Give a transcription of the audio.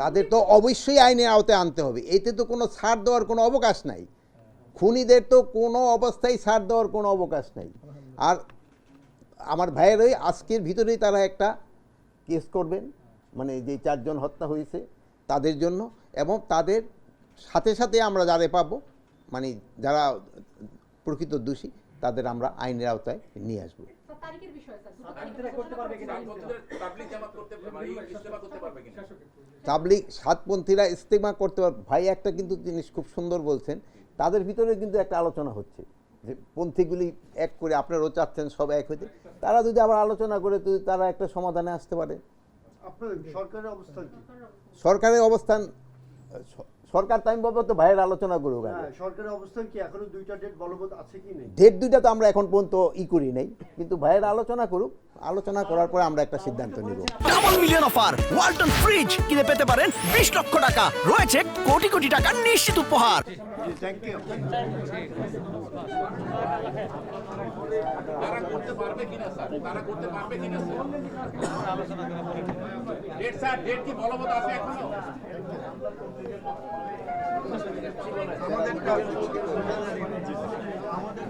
তাদের তো অবশ্যই আইনের আওতায় আনতে হবে, এতে তো কোনো ছাড় দেওয়ার কোনো অবকাশ নাই। খুনিদের তো কোনো অবস্থায় ছাড় দেওয়ার কোনো অবকাশ নাই। আর আমার ভাইয়েরই আজকের ভিতরেই তারা একটা কেস করবেন, মানে যে 4 জন হত্যা হয়েছে তাদের জন্য, এবং তাদের সাথে সাথে আমরা যারা পাবো, মানে যারা প্রকৃত দোষী তাদের আমরা আইনের আওতায় নিয়ে আসবো। তাবলিগ সাতপন্থীরা ইস্তেমা করতে পারবে ভাই, একটা কিন্তু জিনিস খুব সুন্দর বলছেন, তাদের ভিতরে কিন্তু একটা আলোচনা হচ্ছে যে পন্থীগুলি এক করে, আপনারাও চাচ্ছেন সব এক হইতে, তারা যদি আবার আলোচনা করে যদি তারা একটা সমাধানে আসতে পারে। সরকারের অবস্থান সরকার টাইম পাবে তো ভাইয়ের আলোচনা করুক। সরকারের অবস্থান কি এখনো 2টা ডেট বলবৎ আছে কি নেই? ডেট 2টা তো আমরা এখন পর্যন্ত করি নাই, কিন্তু ভাইয়ের আলোচনা করুক, আলোচনা করার পরে আমরা একটা সিদ্ধান্ত নিব। Double million offer, Walton fridge কিনে পেতে পারেন 20 লক্ষ টাকা, রয়েছে কোটি কোটি টাকার নিশ্চিত উপহার। Thank you. তারা করতে পারবে কিনা স্যার, তারা করতে পারবে কিনা স্যার? ডেট স্যার, ডেট কি বলবৎ আছে এখনো? আমাদের